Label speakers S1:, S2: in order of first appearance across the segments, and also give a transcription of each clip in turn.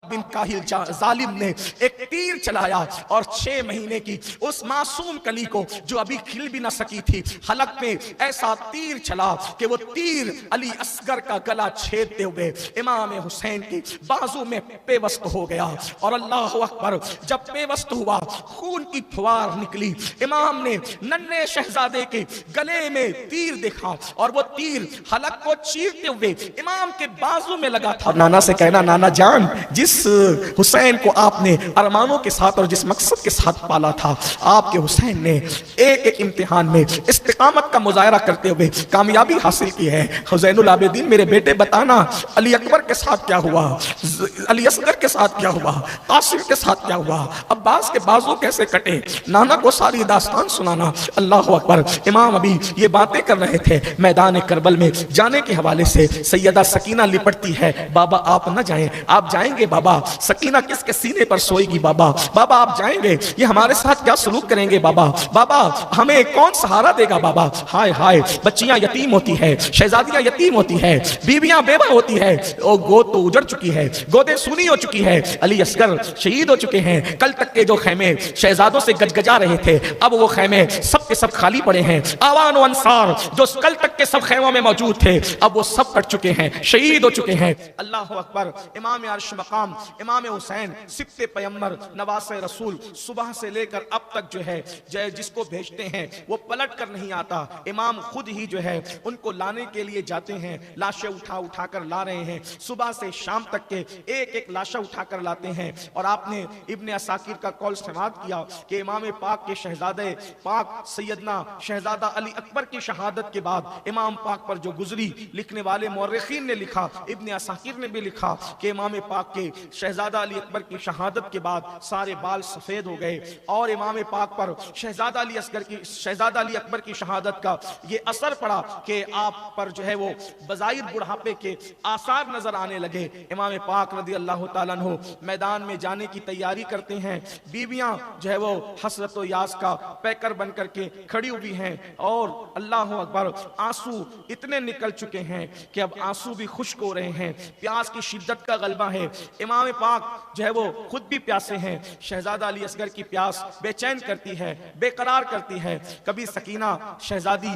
S1: بن کاہل ظالم نے ایک تیر چلایا اور 6 مہینے کی اس معصوم کلی کو جو ابھی کھل بھی نہ سکی تھی حلق میں ایسا تیر چلا کہ وہ تیر علی اصغر کا گلا چھیدتے ہوئے امام حسین کی بازو میں پیوست ہو گیا. اور اللہ اکبر، جب پیوست ہوا خون کی پھوار نکلی. امام نے ننھے شہزادے کے گلے میں تیر دیکھا اور وہ تیر حلق کو چیرتے ہوئے امام کے بازو میں لگا تھا. نانا سے کہنا، نانا جان، جس حسین کو آپ نے ارمانوں کے ساتھ اور جس مقصد کے ساتھ پالا تھا، آپ کے حسین نے ایک ایک امتحان میں استقامت کا مظاہرہ کرتے ہوئے کامیابی حاصل کی ہے. حسین العابدین میرے بیٹے بتانا، علی اکبر کے ساتھ کیا ہوا، علی اصغر کے ساتھ کیا ہوا، قاسم کے ساتھ کیا ہوا، عباس کے بازو کیسے کٹے. نانا کو ساری داستان سنانا. اللہ اکبر. امام ابھی یہ باتیں کر رہے تھے، میدان کربل میں جانے کے حوالے سے سیدہ سکینہ لپٹتی ہے. بابا آپ نہ جائیں. آپ جائیں گے بابا؟ سکینہ کس کے سینے پر سوئے گی بابا؟ بابا آپ جائیں گے، یہ ہمارے ساتھ کیا سلوک کریں گے بابا؟ بابا ہمیں کون سہارا دے گا بابا؟ ہائے ہائے، بچیاں یتیم ہوتی ہے، شہزادیاں یتیم ہوتی ہے، بیویاں بیوہ ہوتی ہے، اور گود تو اجڑ چکی ہے، گودیں سونی ہو چکی ہے. علی اصغر شہید ہو چکے ہیں. کل تک کے جو خیمے شہزادوں سے گجگجا رہے تھے، اب وہ خیمے سب کے سب خالی پڑے ہیں. آوان و انصار جو کل تک کے سب خیموں میں موجود تھے، اب وہ سب کٹ چکے ہیں، شہید ہو چکے ہیں. اللہ اکبر. امام عرش مقام امام حسین سبط پیمبر نواس رسول صبح سے لے کر اب تک جو ہے جس کو بھیجتے ہیں وہ پلٹ کر نہیں آتا. امام خود ہی جو ہے ان کو لانے کے لیے جاتے ہیں، لاشیں اٹھا کر لا رہے ہیں. صبح سے شام تک کے ایک ایک لاشیں اٹھا کر لاتے ہیں. اور آپ نے ابن عساکر کا قول سماعت کیا کہ امام پاک کے شہزادے پاک سیدنا شہزادہ علی اکبر کی شہادت کے بعد امام پاک پر جو گزری، لکھنے والے مورخین نے لکھا، ابن عساکر نے بھی لکھا کہ امام پاک کے شہزادہ علی اکبر کی شہادت کے بعد سارے بال سفید ہو گئے. اور امام پاک پر شہزادہ علی اکبر کی شہادت کا یہ اثر پڑا کہ آپ پر جو ہے وہ بظاہر بڑھاپے کے آثار نظر آنے لگے. امام پاک رضی اللہ تعالیٰ عنہ میدان میں جانے کی تیاری کرتے ہیں. بیویاں جو ہے وہ حسرت و یاس کا پیکر بن کر کے کھڑی ہوئی ہیں، اور اللہ اکبر آنسو اتنے نکل چکے ہیں کہ اب آنسو بھی خشک ہو رہے ہیں. پیاس کی شدت کا غلبہ ہے. امام پاک جو ہے وہ خود بھی پیاسے ہیں. شہزادہ علی اصغر کی پیاس بے چین کرتی ہے، بے قرار کرتی ہے. کبھی سکینہ شہزادی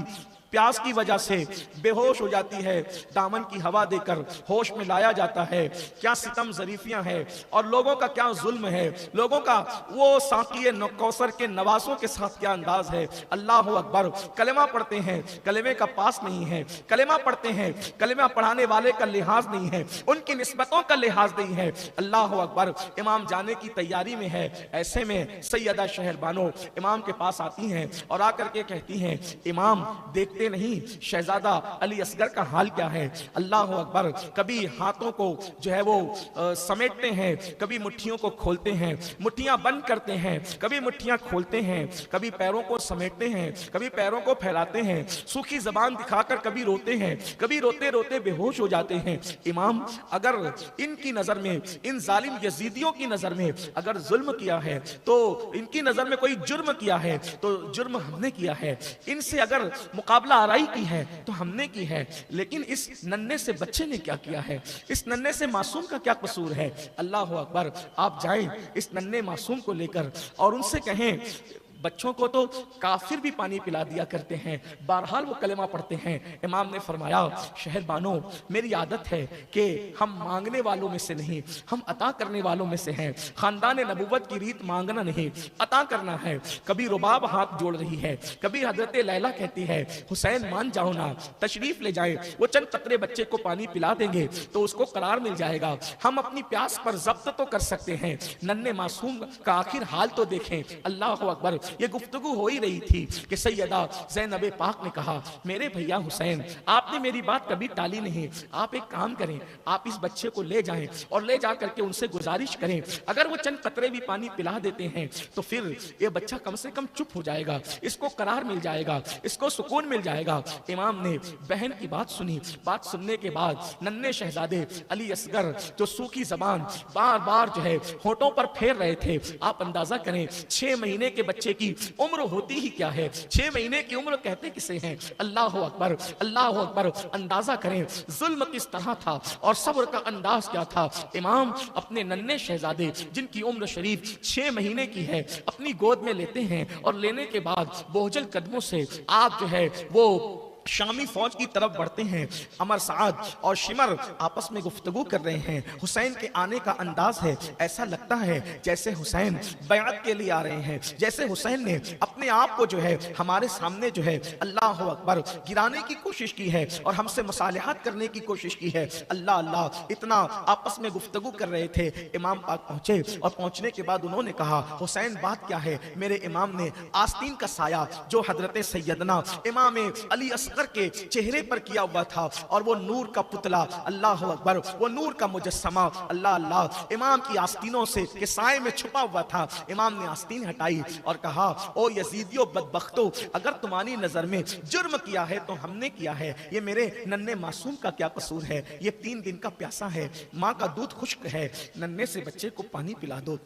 S1: پیاس کی وجہ سے بے ہوش ہو جاتی ہے، دامن کی ہوا دے کر ہوش میں لایا جاتا ہے. کیا ستم ظریفیاں ہیں اور لوگوں کا کیا ظلم ہے، لوگوں کا وہ ساقی کوثر کے نوازوں کے ساتھ کیا انداز ہے. اللہ اکبر. کلمہ پڑھتے ہیں، کلمے کا پاس نہیں ہے. کلمہ پڑھتے ہیں، کلمہ پڑھانے والے کا لحاظ نہیں ہے، ان کی نسبتوں کا لحاظ نہیں ہے. اللہ اکبر. امام جانے کی تیاری میں ہے. ایسے میں سیدہ شہر بانو امام کے پاس آتی ہیں اور آ کر کے کہتی ہیں، امام دیکھتے نہیں شہزادہ علی اصغر کا حال کیا ہے. اللہ اکبر. کبھی ہاتھوں کو جو ہے وہ سمیٹتے ہیں، کبھی مٹھیوں کو کھولتے ہیں، مٹھیاں بند کرتے ہیں، کبھی مٹھیاں کھولتے ہیں، کبھی پیروں کو سمیٹتے ہیں، کبھی پیروں کو پھیلاتے ہیں، سوکھی زبان دکھا کر کبھی روتے ہیں، کبھی روتے روتے بے ہوش ہو جاتے ہیں. امام اگر ان کی نظر میں، ان ظالم یزیدیوں کی نظر میں اگر ظلم کیا ہے تو ان کی نظر میں کوئی جرم کیا ہے تو جرم ہم نے کیا ہے. ان سے اگر مقابلہ آرائی کی ہے تو ہم نے کی ہے. لیکن اس ننھے سے بچے نے کیا کیا ہے، اس ننھے سے معصوم کا کیا قصور ہے. اللہ اکبر. آپ جائیں اس ننھے معصوم کو لے کر اور ان سے کہیں، بچوں کو تو کافر بھی پانی پلا دیا کرتے ہیں، بہرحال وہ کلمہ پڑھتے ہیں. امام نے فرمایا، شہر بانو میری عادت ہے کہ ہم مانگنے والوں میں سے نہیں، ہم عطا کرنے والوں میں سے ہیں. خاندان نبوت کی ریت مانگنا نہیں، عطا کرنا ہے. کبھی رباب ہاتھ جوڑ رہی ہے، کبھی حضرت لیلا کہتی ہے، حسین مان جاؤ نا، تشریف لے جائیں، وہ چند قطرے بچے کو پانی پلا دیں گے تو اس کو قرار مل جائے گا. ہم اپنی پیاس پر ضبط تو کر سکتے ہیں، ننھے معصوم کا آخر حال تو دیکھیں. اللہ اکبر. یہ گفتگو ہو ہی رہی تھی کہ سیدہ زینب پاک نے کہا، میرے بھیا حسین آپ نے میری بات کبھی ٹالی نہیں، آپ ایک کام کریں، آپ اس بچے کو لے جائیں اور لے جا کر کے ان سے گزارش کریں، اگر وہ چند قطرے بھی پانی پلا دیتے ہیں تو پھر یہ بچہ کم سے کم چپ ہو جائے گا، اس کو قرار مل جائے گا، اس کو سکون مل جائے گا. امام نے بہن کی بات سنی. بات سننے کے بعد ننھے شہزادے علی اصغر جو سوکھی زبان بار بار جو ہے ہونٹوں پر پھیر رہے تھے، آپ اندازہ کریں 6 مہینے کے بچے کی की उम्र होती ही क्या है, 6 महीने की उम्र कहते किसे हैं। अल्लाह अकबर, अल्लाह अकबर। अंदाजा करें जुल्म किस तरह था और सब्र का अंदाज क्या था। इमाम अपने नन्हे शहजादे जिनकी उम्र शरीफ 6 महीने की है अपनी गोद में लेते हैं और लेने के बाद बोझल कदमों से आप जो है वो शामी फौज की तरफ बढ़ते हैं। अमर साद और शिमर आपस में गुफ्तगू कर रहे हैं। हुसैन के आने का अंदाज है, ऐसा लगता है जैसे हुसैन बयात के लिए आ रहे हैं, जैसे हुसैन ने अपने आप को जो है हमारे सामने जो है अल्लाह अकबर गिराने की कोशिश की है और हमसे मुसालहत करने की कोशिश की है। अल्लाह अल्लाह इतना आपस में गुफ्तगू कर रहे थे। इमाम पाक पहुंचे और पहुंचने के बाद उन्होंने कहा, हुसैन बात क्या है। मेरे इमाम ने आस्तीन का साया जो हजरत सैयदना इमाम अली असगर के चेहरे पर किया हुआ था और वो नूर का पुतला, अल्लाह अकबर, वो नूर का मुजस्समा, अल्लाह अल्लाह, इमाम की आस्तीनों से के साए में छुपा हुआ था। इमाम ने आस्तीन हटाई और कहा, ओ यजीदियो बदबख्तो, अगर तुम्हारी नजर में जुर्म किया है तो हमने किया है, ये मेरे नन्हे मासूम का क्या कसूर है। ये 3 दिन का प्यासा है, माँ का दूध खुश्क है, नन्हे से बच्चे को पानी पिला दो,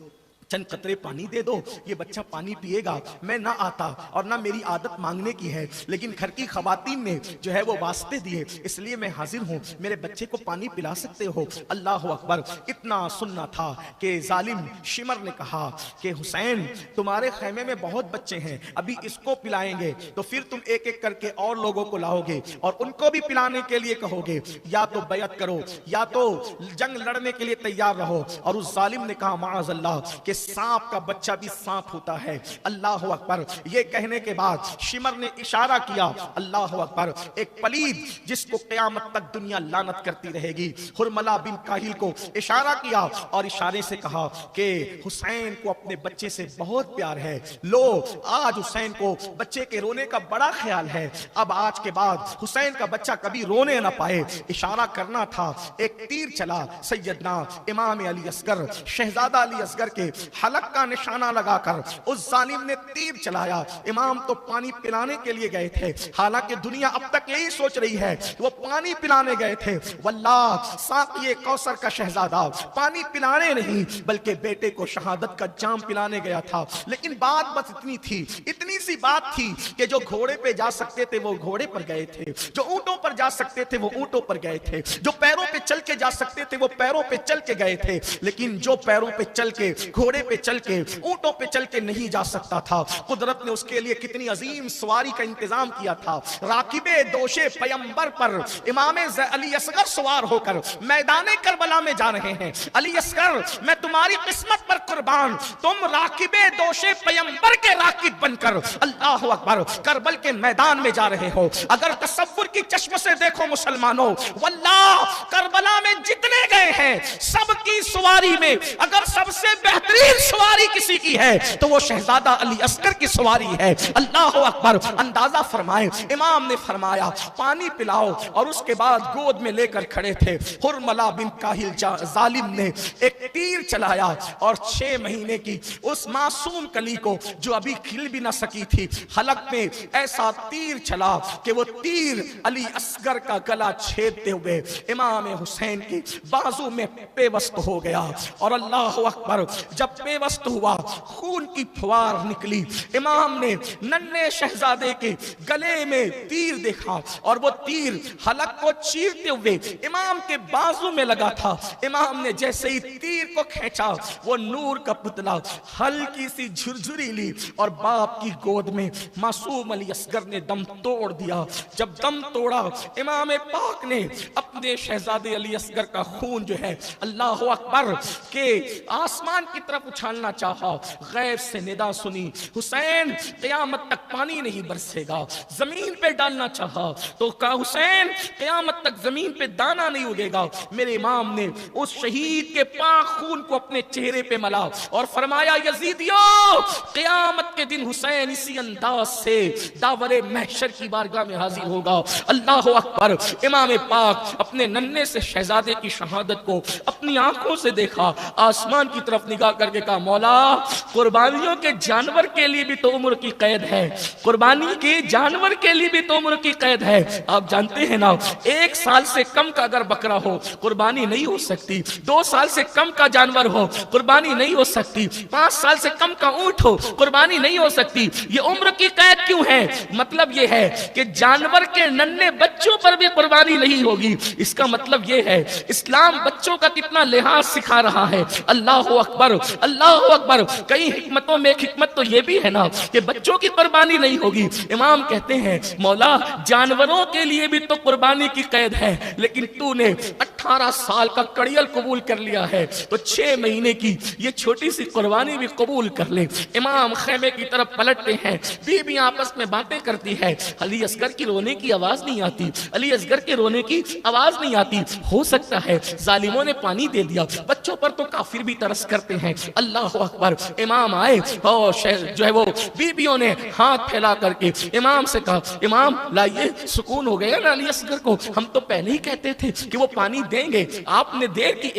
S1: चंद कतरे पानी दे दो, ये बच्चा पानी पिएगा। मैं ना आता और ना मेरी आदत मांगने की है, लेकिन घर की खवातीन ने जो है वो वास्ते दिए, इसलिए मैं हाजिर हूँ, मेरे बच्चे को पानी पिला सकते हो। अल्लाह अकबर। इतना सुनना था कि जालिम शिमर ने कहा कि हुसैन तुम्हारे खैमे में बहुत बच्चे हैं, अभी इसको पिलाएंगे तो फिर तुम एक एक करके और लोगों को लाओगे और उनको भी पिलाने के लिए कहोगे, या तो बैत करो या तो जंग लड़ने के लिए तैयार रहो। और उस जालिम ने कहा, माअज़ल्लाह, कि सांप का बच्चा भी सांप होता है। अल्लाह अकबर। ये कहने के बाद शिमर ने इशारा किया, अल्लाह अकबर, एक पलीद जिसको क़यामत तक दुनिया लानत करती रहेगी, हुरमला बिन काहिल को इशारा किया और इशारे से कहा कि हुसैन को अपने बच्चे से बहुत प्यार है। लो, आज हुसैन को बच्चे के रोने का बड़ा ख्याल है, अब आज के बाद हुसैन का बच्चा कभी रोने ना पाए। इशारा करना था, एक तीर चला, सैयदना इमाम अली असगर, शहजादा अली असगर के हलक का निशाना लगाकर उस जालिम ने तीर चलाया। इमाम तो पानी पिलाने के लिए गए थे, हालांकि दुनिया अब तक यही सोच रही है वो पानी पिलाने गए थे। वल्लाह, साक़िए कौसर का शहजादा पानी पिलाने नहीं बल्कि बेटे को शहादत का जाम पिलाने गया था। लेकिन बात बस इतनी थी, इतनी सी बात थी कि जो घोड़े पे जा सकते थे वो घोड़े पर गए थे, जो ऊंटों पर जा सकते थे वो ऊंटों पर गए थे, जो पैरों पे चल के जा सकते थे वो पैरों पे चल के गए थे। लेकिन जो पैरों पे चल के, घोड़े पे चल के, ऊंटों पे चल के नहीं जा सकता था, कुदरत ने उसके लिए कितनी अजीम सवारी का इंतजाम किया था। राकिबे दोशे पैगंबर पर इमाम अली असगर सवार होकर मैदान करबला में जा रहे हैं। अली असगर, मैं तुम्हारी किस्मत पर कुर्बान, तुम राकिबे दोशे पैगंबर के राकिब बनकर अल्लाह अकबर करबल के मैदान में जा रहे हो। अगर तसव्वुर की चश्म से देखो मुसलमानों, वल्लाह करबला में जितने गए हैं सबकी सवारी में अगर सबसे बेहतरीन सवारी किसी की है तो वो शहजादा अली असगर की सवारी है। अल्लाह अकबर। अंदाजा फरमाए, इमाम ने फरमाया पानी पिलाओ और उसके बाद गोद में लेकर खड़े थे। हुरमला बिन काहिल जालिम ने एक तीर चलाया और 6 महीने की उस मासूम कली को जो अभी खिल भी ना सकी थी, हलक में ऐसा तीर चला कि वो तीर अली असगर का गला छेदते हुए इमाम हुसैन की बाजू में पेवस्त हो गया। और अल्लाह अकबर, जब पेवस्त हुआ खून की फुहार निकली। इमाम ने नन्हे शहजादे के गले में तीर देखा और वो तीर हलक को चीरते हुए इमाम के बाजू में लगा था। इमाम ने जैसे ही तीर को खींचा, वो नूर का पुतला हल्की सी झुरझुरी ली और बाप की गोद में मासूम अली असगर ने दम तोड़ दिया। जब दम तोड़ा, इमाम पाक ने अपने शहजादे अली असगर का खून जो है अल्लाह अकबर के आसमान की तरफ उछालना चाहा। गैब से निदा सुनी, हुसैन क़यामत तक पानी नहीं बरसेगा। जमीन पे डालना चाहा तो कहा, हुसैन क़यामत तक जमीन पे दाना नहीं उगेगा। मेरे इमाम ने उस शहीद के पाक खून को अपने चेहरे पे मला और फरमाया, यजीदियों, क़यामत के दिन हुसैन इसी अंदाज से दावरे महशर की बारगाह में हाजिर होगा। अल्लाह अकबर। इमाम पाक अपने नन्हे से शहजादे की शहादत को अपनी आंखों से देखा, आसमान की तरफ निगाह करके کے کہا مولا قربانیوں کے جانور کے لیے بھی تو عمر کی قید ہے، قربانی کے جانور کے لیے بھی تو عمر کی قید ہے۔ آپ جانتے ہیں نا 1 سال سے کم کا اگر بکرا ہو قربانی نہیں ہو سکتی، 2 سال سے کم کا جانور ہو قربانی نہیں ہو سکتی، 5 سال سے کم کا اونٹ ہو قربانی نہیں ہو سکتی۔ یہ عمر کی قید کیوں ہے؟ مطلب یہ ہے کہ جانور کے ننھے بچوں پر بھی قربانی نہیں ہوگی۔ اس کا مطلب یہ ہے اسلام بچوں کا کتنا لحاظ سکھا رہا ہے۔ اللہ اکبر، اللہ اکبر۔ کئی حکمتوں میں ایک حکمت تو یہ بھی ہے نا کہ بچوں کی قربانی نہیں ہوگی۔ امام کہتے ہیں مولا جانوروں کے لیے بھی تو قربانی کی قید ہے، لیکن تو نے 18 سال کا کڑیل قبول کر لیا ہے تو 6 مہینے کی یہ چھوٹی سی قربانی بھی قبول کر لے۔ امام خیمے کی طرف پلٹتے ہیں، بیویاں آپس میں باتیں کرتی ہے۔ علی اصغر کی رونے کی آواز نہیں آتی، علی اصغر کے رونے کی آواز نہیں آتی۔ ہو سکتا ہے ظالموں نے پانی دے دیا، بچوں پر تو کافر بھی ترس کرتے ہیں۔ اللہ اکبر۔ امام آئے اور جو ہے وہ بیویوں نے ہاتھ پھیلا کر کے امام سے کہا امام لائیے، سکون ہو گیا نا علی اصغر کو، ہم تو پہلے ہی کہتے تھے کہ وہ پانی دیں گے، آپ نے دیر کی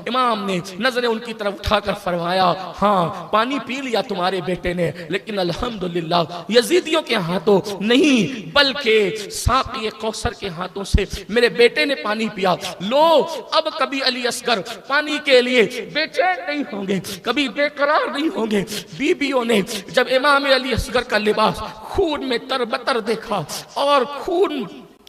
S1: امام نے نظریں ان کی طرف اٹھا کر فرمایا ہاں پانی پی لیا تمہارے بیٹے نے، لیکن الحمدللہ یزیدیوں کے ہاتھوں نہیں بلکہ ساقی کوثر کے ہاتھوں سے میرے بیٹے نے پانی پیا۔ لو اب کبھی علی اصغر پانی کے لیے بے چین نہیں ہوں گے، کبھی بے قرار نہیں ہوں گے۔ بیویوں نے جب امام علی اصغر کا لباس خون میں تربتر دیکھا اور خون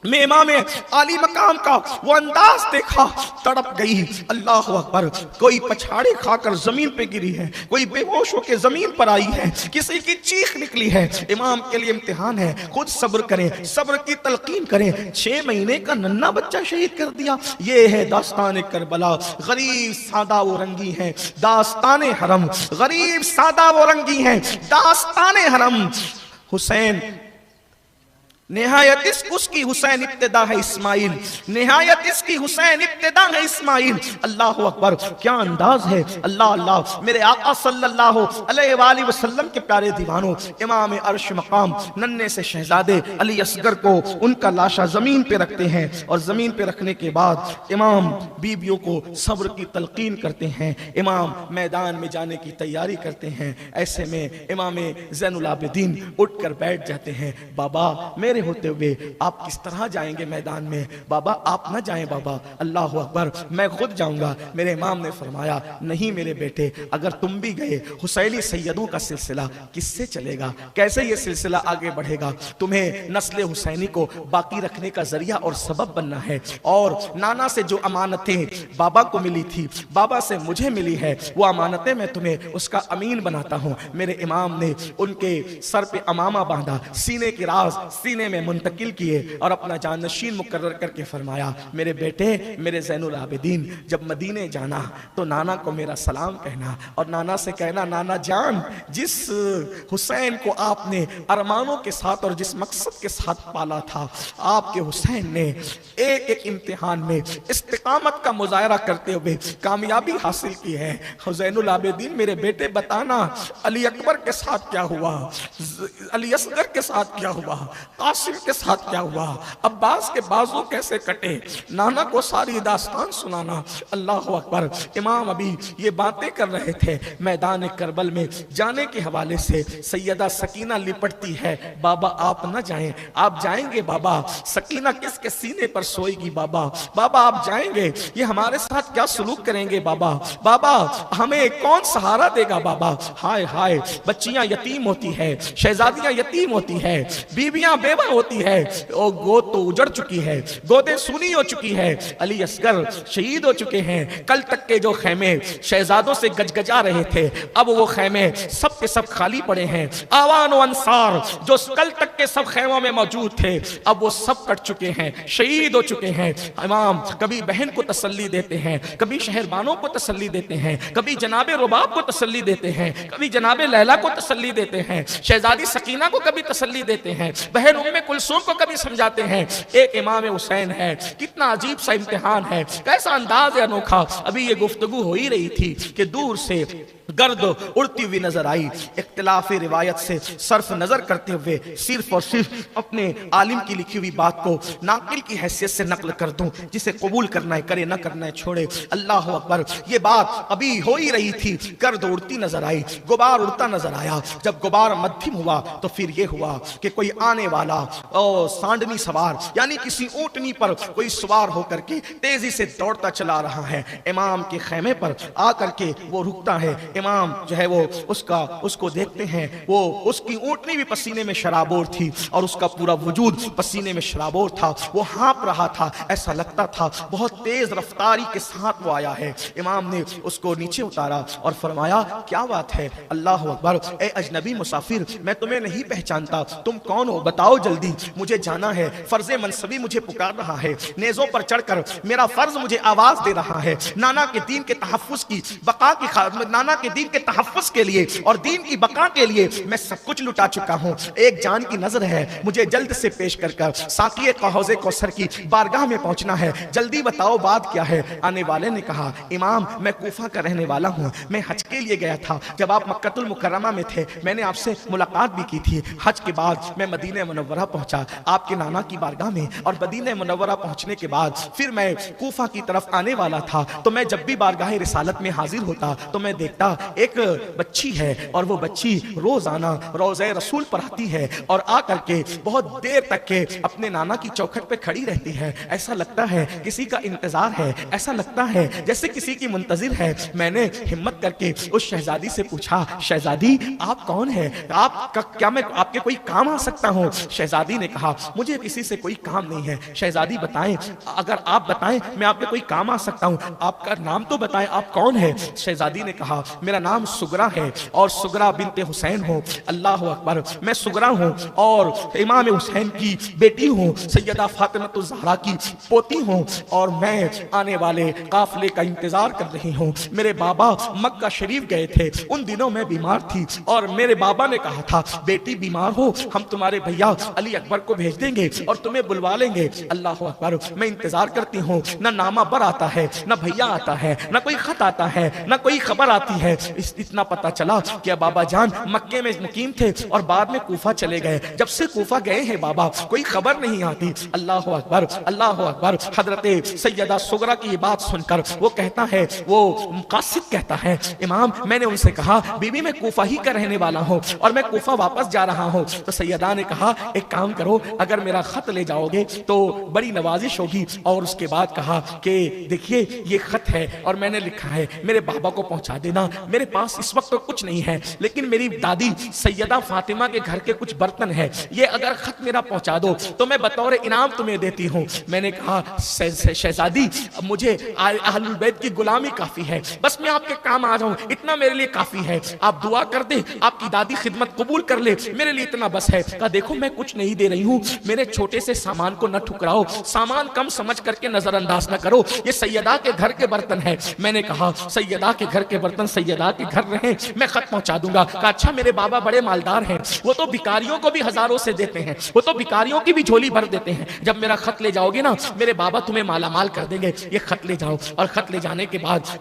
S1: میں امام عالی مقام کا وہ انداز دیکھا، تڑپ گئی۔ اللہ اکبر۔ کوئی پچھاڑے کھا کر زمین پہ گری ہے، کوئی بے ہوش ہو کے زمین پر آئی ہے، کسی کی چیخ نکلی ہے۔ امام کے لیے امتحان ہے، خود صبر کریں، صبر کی تلقین کریں۔ 6 مہینے کا ننھا بچہ شہید کر دیا۔ یہ ہے داستان کربلا۔ غریب سادہ و رنگی ہے داستان حرم، غریب سادہ و رنگی ہے داستان حرم۔ حسین نہایت اس کی حسین ابتدا ہے اسماعیل، نہایت اس کی حسین ابتدا ہے اسماعیل۔ اللہ اکبر۔ کیا انداز ہے، اللہ اللہ۔ میرے آقا صلی اللہ علیہ وآلہ وسلم کے پیارے دیوانوں، امام عرش مقام ننھے سے شہزادے علی اصغر کو ان کا لاشا زمین پہ رکھتے ہیں، اور زمین پہ رکھنے کے بعد امام بیویوں کو صبر کی تلقین کرتے ہیں، امام میدان میں جانے کی تیاری کرتے ہیں۔ ایسے میں امام زین العابدین اٹھ کر بیٹھ جاتے ہیں۔ بابا میرے ہوتے ہوئے آپ کس طرح جائیں گے میدان میں؟ بابا آپ نہ جائیں بابا۔ اللہ اکبر۔ میں خود جاؤں گا۔ میرے امام نے فرمایا نہیں میرے بیٹے، اگر تم بھی گئے حسینی سیدوں کا سلسلہ کس سے چلے گا؟ کیسے یہ سلسلہ آگے بڑھے گا؟ تمہیں نسل حسینی کو باقی رکھنے کا ذریعہ اور سبب بننا ہے، اور نانا سے جو امانتیں بابا کو ملی تھی، بابا سے مجھے ملی ہے، وہ امانتیں میں تمہیں اس کا امین بناتا ہوں۔ میرے امام نے ان کے سر پہ امامہ باندھا، سینے کے راز سینے میں منتقل کیے، اور اپنا جانشین مقرر کر کے فرمایا میرے بیٹے، میرے زین العابدین جب مدینے جانا تو نانا کو میرا سلام کہنا، اور نانا سے کہنا نانا جان جس حسین کو آپ نے ارمانوں کے ساتھ اور جس مقصد کے ساتھ پالا تھا، آپ کے حسین نے ایک ایک امتحان میں استقامت کا مظاہرہ کرتے ہوئے کامیابی حاصل کی ہے۔ زین العابدین میرے بیٹے بتانا علی اکبر کے ساتھ کیا ہوا، علی اصغر کے ساتھ کیا ہوا، قاسم کے ساتھ کیا ہوا، عباس کے بازو کیسے کٹے، نانا کو ساری داستان سنانا۔ اللہ اکبر۔ امام ابھی یہ باتیں کر رہے تھے، میدان کربل میں جانے کے حوالے سے سیدہ سکینہ لپٹتی ہے، بابا آپ نہ جائیں، آپ جائیں گے بابا، سکینہ کس کے سینے پر سوئے گی بابا، بابا آپ جائیں گے یہ ہمارے ساتھ کیا سلوک کریں گے بابا، بابا ہمیں کون سہارا دے گا بابا۔ ہائے ہائے، بچیاں یتیم ہوتی ہے، شہزادیاں یتیم ہوتی ہے، بیویاں بیوہ ہوتی ہے، اور گود تو اجڑ چکی ہے، گودیں سونی ہو چکی ہے، علی اصغر شہید ہو چکے ہیں۔ کل تک کے جو خیمے شہزادوں سے گجگجا رہے تھے، اب وہ خیمے سب کے سب خالی پڑے ہیں۔ آوان و انصار جو کل تک کے سب خیموں میں موجود تھے، اب وہ سب کٹ چکے ہیں، شہید ہو چکے ہیں۔ امام کبھی بہن کو تسلی دیتے ہیں، کبھی شہربانوں کو تسلی دیتے ہیں، کبھی جناب رباب کو تسلی دیتے ہیں، کبھی جناب لیلا کو تسلی دیتے ہیں، شہزادی سکینہ کو کبھی تسلی دیتے ہیں، بہن ام کلثوم کو کبھی سمجھاتے ہیں۔ ایک امام حسین ہے، کتنا عجیب سا امتحان ہے، کیسا انداز ہے انوکھا۔ ابھی یہ گفتگو ہو ہی رہی تھی کہ دور سے गर्द उड़ती हुई नजर आई। इख्तिलाफ रिवायत से सर्फ नजर करते हुए सिर्फ और सिर्फ अपने आलिम की लिखी हुई बात को नाकिल की हैसियत से नकल कर दूं, जिसे कबूल करना है करे, ना करना है छोड़े। अल्लाह अकबर। ये बात अभी हो ही रही थी, गर्द उड़ती नजर आई, गुबार उड़ता नजर आया। जब गुबार मध्यम हुआ तो फिर ये हुआ कि कोई आने वाला सांडनी सवार, यानी किसी ऊंटनी पर कोई सवार होकर के तेजी से दौड़ता चला रहा है। इमाम के खेमे पर आकर के वो रुकता है। इमाम जो है वो उसको देखते हैं, वो उसकी ऊँटनी भी पसीने में शराबोर थी और उसका पूरा वजूद पसीने में शराबोर था। वो हाँप रहा था, ऐसा लगता था बहुत तेज रफ्तारी के साथ वो आया है। इमाम ने उसको नीचे उतारा और फरमाया, क्या बात है? अल्लाह अकबर। ए अजनबी मुसाफिर, मैं तुम्हें नहीं पहचानता, तुम कौन हो? बताओ जल्दी, मुझे जाना है। फर्ज मनसबी मुझे पुकार रहा है, नेज़ों पर चढ़कर मेरा फर्ज मुझे आवाज दे रहा है। नाना के दीन के तहफ्फुज़ की बका की नाना के दीन के तहफ्फुज़ के लिए और दीन की बका के लिए मैं सब कुछ लुटा चुका हूँ। एक जान की नजर है, मुझे जल्द से पेश कर साक़िए हौज़े कौसर की बारगाह में पहुंचना है। जल्दी बताओ बात क्या है? आने वाले ने कहा, इमाम मैं कूफा का रहने वाला हूँ, मैं हज के लिए गया था। जब आप मक्कतुल मुकर्रमा में थे मैंने आपसे मुलाकात भी की थी। हज के बाद मैं मदीने मुनव्वरा पहुंचा आपके नाना की बारगाह में, और मदीने मुनव्वरा पहुंचने के बाद फिर मैं कूफा की तरफ आने वाला था। तो मैं जब भी बारगाह रिसालत में हाजिर होता तो मैं देखता एक बच्ची है, और वो बच्ची रोजाना रोज़े रसूल पर आती है और आकर के बहुत देर तक के अपने नाना की चौखट पे खड़ी रहती है। ऐसा लगता है किसी का इंतजार है, ऐसा लगता है जैसे किसी की मुंतजिर है। मैंने हिम्मत करके उस शहजादी से पूछा, शहजादी आप कौन है? क्या मैं आपके कोई काम आ सकता हूँ? शहजादी ने कहा, मुझे किसी से कोई काम नहीं है। शहजादी बताएं, अगर आप बताएं मैं आपके कोई काम आ सकता हूँ। आपका नाम तो बताएं, आप कौन है? शहजादी ने कहा, मेरा नाम सुगरा है और सुगरा बिनते हुसैन हो। अल्लाह अकबर। मैं सुगरा हूँ और इमाम हुसैन की बेटी हूँ, सैयदा फातिमा ज़हरा की पोती हूँ, और मैं आने वाले काफले का इंतजार कर रही हूँ। मेरे बाबा मक्का शरीफ गए थे, उन दिनों मैं बीमार थी और मेरे बाबा ने कहा था, बेटी बीमार हो हम तुम्हारे भैया अली अकबर को भेज देंगे और तुम्हें बुलवा लेंगे। अल्लाह अकबर। मैं इंतजार करती हूँ, ना नामा बर आता है, ना भैया आता है, ना कोई खत आता है, ना कोई खबर आती है। इतना पता चला कि बाबा जान मक्के में मुकीम थे और बाद में कूफा चले गए। जब से कूफा गए हैं बाबा कोई खबर नहीं आती। अल्लाह अकबर, अल्लाह अकबर। हजरत सैयदा सुगरा की ये बात सुनकर वो कहता है, वो कासिद कहता है, इमाम मैंने उनसे कहा बीबी मैं कूफा ही का रहने वाला हूँ और मैं कूफा वापस जा रहा हूँ। तो सैयदा ने कहा, एक काम करो, अगर मेरा खत ले जाओगे तो बड़ी नवाजिश होगी। और उसके बाद कहा कि देखिए ये खत है और मैंने लिखा है, मेरे बाबा को पहुंचा देना। मेरे पास इस वक्त तो कुछ नहीं है, लेकिन मेरी दादी सैयदा फातिमा के घर के कुछ बर्तन है, ये अगर खत मेरा पहुंचा दो तो मैं बतौर इनाम तुम्हें देती हूँ। मैंने कहा, शहजादी मुझे अहलुल बैत की गुलामी काफी है, बस मैं आपके काम आ जाऊं इतना मेरे लिए काफी है। आप दुआ कर दे, आपकी दादी खिदमत कबूल कर ले, मेरे लिए इतना बस है। कहा, देखो मैं कुछ नहीं दे रही हूँ, मेरे छोटे से सामान को न ठुकराओ, सामान कम समझ करके नजरअंदाज न करो, ये सैयदा के घर के बर्तन है। मैंने कहा, सैयदा के घर के बर्तन सैयदा के घर रहे, मैं खत पहुंचा दूंगा। कहा, अच्छा मेरे बाबा बड़े मालदार हैं, वो तो भिखारियों को भी हजारों से देते हैं, वो तो भिखारियों की भी झोली भर देते हैं। जब मेरा खत ले जाओगे ना, मेरे बाबा तुम्हें मालामाल कर देंगे, ये खत ले जाओ। और खत ले जाने के बाद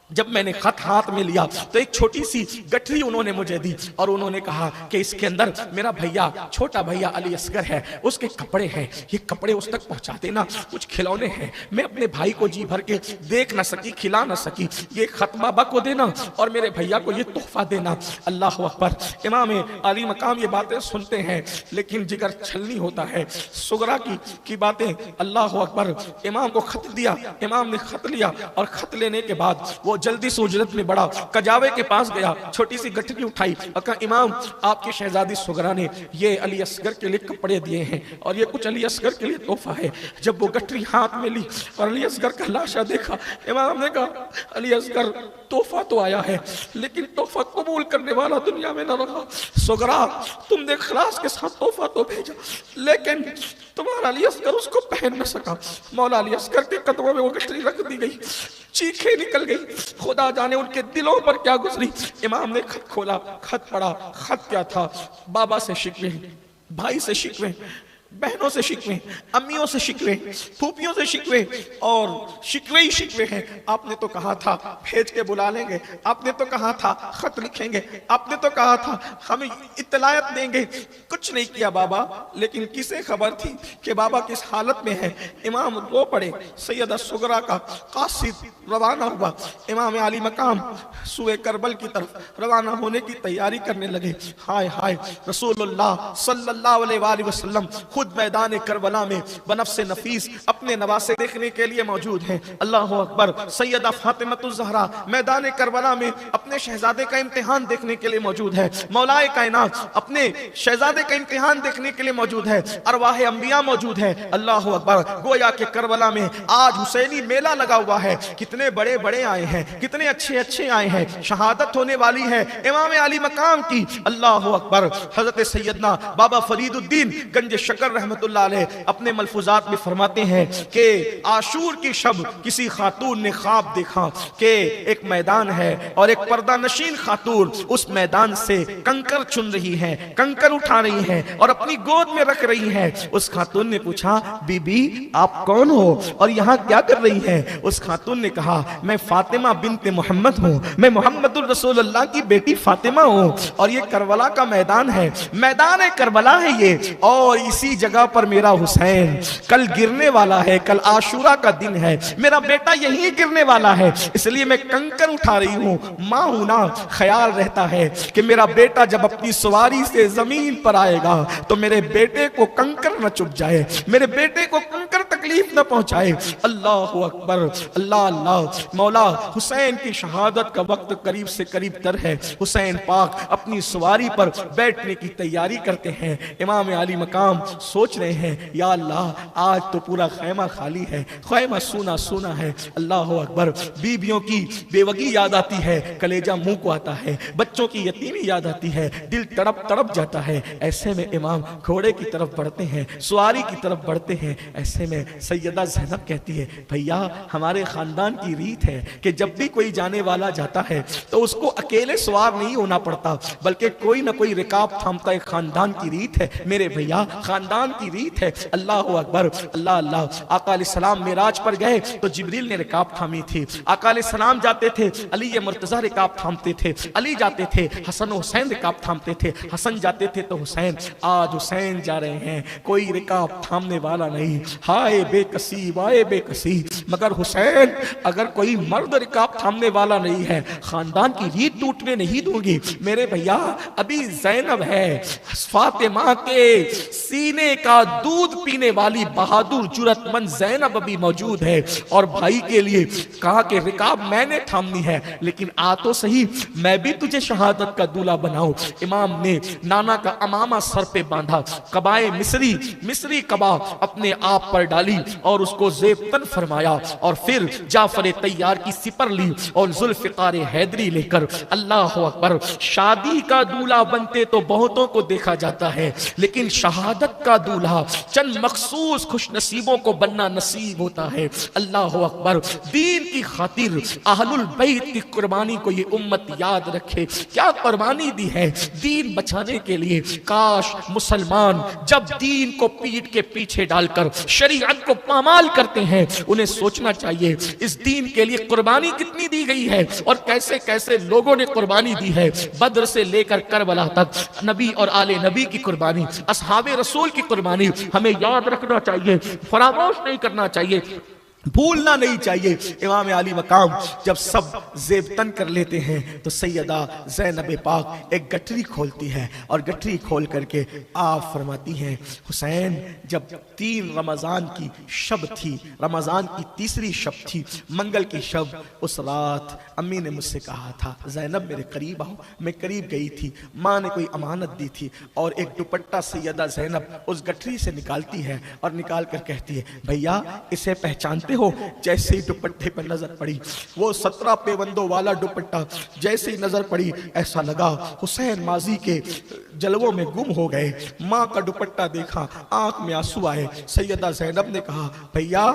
S1: जब मैंने खत हाथ में लिया तो एक छोटी सी गठरी उन्होंने मुझे दी और उन्होंने कहा कि इसके अंदर मेरा भैया, छोटा भैया अली असगर है, उसके कपड़े हैं, ये कपड़े उस तक पहुंचा देना, कुछ खिलौने हैं। मैं अपने भाई को जी भर के देख ना सकी, खिला ना सकी, ये खत बाबा को देना और मेरे भैया को ये तोहफा देना। अल्लाह अकबर। इमाम अली मकाम ये बातें सुनते हैं लेकिन जिगर छलनी होता है। सुगरा की बातें, अल्लाह अकबर। इमाम को खत दिया, इमाम ने खत लिया और खत लेने के बाद वो जल्दी से उजरत में बढ़ा, कजावे के पास गया, छोटी सी गठरी उठाई और कहा, इमाम आपकी शहजादी सुगरा ने ये अली असगर के लिए कपड़े दिए हैं और ये कुछ अली असगर के लिए तोहफा है। जब वो गठरी हाथ में ली और अली असगर का लाशा देखा, इमाम ने कहा, अली असगर तोहफा तो आया है लेकिन तोहफा कबूल करने वाला दुनिया में न रहा। सुगरा तुमने इखलास के साथ तोहफा तो भेजा लेकिन तुम्हारा अली असगर उसको पहन न सका। मौला अली असगर के कदमों में वो गठरी रख दी गई, चीखें निकल गई, खुदा जाने उनके दिलों पर क्या गुजरी। इमाम ने खत खोला, खत पढ़ा। खत क्या था? बाबा से शिकवे, भाई से शिकवे, बहनों से शिकवे, अम्मियों से शिकवे, फूफियों से शिकवे, और शिकवे ही शिकवे हैं। आपने तो कहा था भेज के बुला लेंगे, आपने तो कहा था खत लिखेंगे, आपने तो कहा था हमें इत्तलायत देंगे, कुछ नहीं किया बाबा। लेकिन किसे खबर थी कि बाबा किस हालत में है। इमाम रो पड़े, सैयदा सुगरा का कासिद रवाना हुआ, इमाम आली मकाम सूए करबल की तरफ रवाना होने की तैयारी करने लगे। हाय हाय, रसूलुल्लाह सल्लल्लाहु अलैहि वसल्लम खुद मैदान करबला में बनफ्से नफीस अपने नवासे देखने के लिए मौजूद हैं। अल्लाह अकबर। सैयदा फातिमतुज़ ज़हरा मैदान करबला में अपने शहजादे का इम्तिहान देखने के लिए मौजूद है। मौलाए कायनात अपने शहजादे का इम्तिहान देखने के लिए मौजूद है। अरवाह अंबिया मौजूद है। अल्लाह अकबर। गोया के करबला में आज हुसैनी मेला लगा हुआ है। कितने बड़े बड़े आए हैं, कितने अच्छे अच्छे आए हैं। शहादत होने वाली है इमाम अली मकाम की। अल्लाह अकबर। हजरत सैयदना बाबा फरीदुद्दीन गंज शकर रहमतुल्लाह अलैह अपने मलफूजात में फरमाते हैं कि आशूर की शब किसी खातून ने ख्वाब देखा कि एक मैदान है और एक पर्दा नशीन खातून उस मैदान से कंकर चुन रही है, कंकर उठा रही है और अपनी गोद में रख रही है। उस खातून ने पूछा, बीबी आप कौन हो और यहाँ क्या कर रही है? उस खातून ने कहा, मैं फातिमा बिन्ते मोहम्मद हूँ, मैं मोहम्मदुर रसूलुल्लाह की बेटी फातिमा हूँ और ये करबला का मैदान है, मैदान करबला है ये, और इसी जगह पर मेरा हुसैन कल गिरने वाला है, कल आशूरा का दिन है, मेरा बेटा यहीं गिरने वाला है, इसलिए मैं कंकर उठा रही हूँ। माँ हूं ना, ख्याल रहता है कि मेरा बेटा जब अपनी सवारी से जमीन पर आएगा तो मेरे बेटे को कंकर न चुभ जाए, मेरे बेटे को कंकर तकलीफ न पहुंचाए। अल्लाह अकबर, अल्लाह अल्लाह। मौला हुसैन की शहादत का वक्त करीब से करीब तर है। हुसैन पाक अपनी सवारी पर बैठने की तैयारी करते हैं। इमाम अली मकाम सोच रहे हैं, या अल्लाह आज तो पूरा खैमा खाली है, खैमा सूना सूना है। अल्लाह अकबर। बीबियों की बेवगी याद आती है, कलेजा मुंह को आता है, बच्चों की यतीमी याद आती है, दिल तड़प तड़प जाता है। ऐसे में इमाम घोड़े की तरफ बढ़ते हैं, सवारी की तरफ बढ़ते हैं। ऐसे में सैयदा ज़ैनब कहती है, भैया हमारे खानदान की रीत है कि जब भी कोई जाने वाला जाता है तो उसको अकेले सवार नहीं होना पड़ता, बल्कि कोई ना कोई रिकाब थामता है। खानदान की रीत है मेरे भैया, खानदान की रीत है। अल्लाह अकबर, अल्लाह अल्लाह। आका अलैहिस्सलाम मिराज पर गए तो जिब्रील ने रिकाब थामी थी। आका अलैहिस्सलाम जाते थे, अली मुर्तज़ा रिकाब थामते थे, अली जाते थे, हसन हुसैन रिकाब थामते थे, हसन जाते थे तो हुसैन। आज हुसैन जा रहे हैं, कोई रिकाब थामने वाला नहीं। हाय बेकसी, वाए बेकसी। मगर हुसैन, अगर कोई मर्द रिकाब थामने वाला नहीं है, खानदान की रीत टूटने नहीं दूंगी। मेरे भैया अभी ज़ैनब है, फातिमा के सीने का दूध पीने वाली बहादुर जुरतमंद ज़ैनब अभी मौजूद है और भाई के लिए कहा कि रिकाब मैंने थामनी है, लेकिन आ तो सही, मैं भी तुझे शहादत का दूल्हा बनाऊं। इमाम ने नाना का अमामा सर पे बांधा, कबाए मिस्री कबा अपने आप पर डाली और उसको ज़ेबतन फरमाया, और फिर जाफर तैयार की सिपर ली और जुल्फ़िकार हैदरी लेकर, अल्लाह अकबर। शादी का दूल्हा बनते तो बहुतों को देखा जाता है, लेकिन शहादत का दूल्हा चंद मखसूस खुशनसीबों को बनना नसीब होता है। अल्लाह अकबर। दीन की खातिर अहलुल बैत की कुर्बानी को ये उम्मत याद रखे, क्या कुर्बानी दी है दीन बचाने के लिए। काश मुसलमान जब दीन को पीठ के पीछे डालकर शरीयत को पामाल करते हैं, उन्हें सोचना चाहिए इस दीन के लिए कुर्बानी कितनी दी गई है और कैसे कैसे लोगों ने कुर्बानी दी है। बद्र से लेकर करबला तक नबी और आले नबी की कुर्बानी, असहाबे रसूल की कुर्बानी हमें याद रखना चाहिए, फरामोश नहीं करना चाहिए, भूलना नहीं चाहिए। इमाम अली मकाम जब सब ज़ेबतन कर लेते हैं तो सैयदा ज़ैनब पाक एक गठरी खोलती है और गठरी खोल करके आप फरमाती हैं, हुसैन जब 3 रमज़ान की शब थी, रमज़ान की तीसरी शब थी, मंगल की शब, उस रात अम्मी ने मुझसे कहा था, ज़ैनब मेरे करीब आओ। मैं करीब गई थी, माँ ने कोई अमानत दी थी और एक दुपट्टा सैयदा ज़ैनब उस गठरी से निकालती है और निकाल कर कहती है, भैया इसे पहचानते हो? जैसे ही दुपट्टे पर नजर पड़ी, वो 17 पेवंदों वाला दुपट्टा जैसे ही नजर पड़ी, ऐसा लगा हुसैन माजी के जलवों में गुम हो गए। माँ का दुपट्टा देखा, आंख में आंसू आए। सैयदा ज़ैनब ने कहा, भैया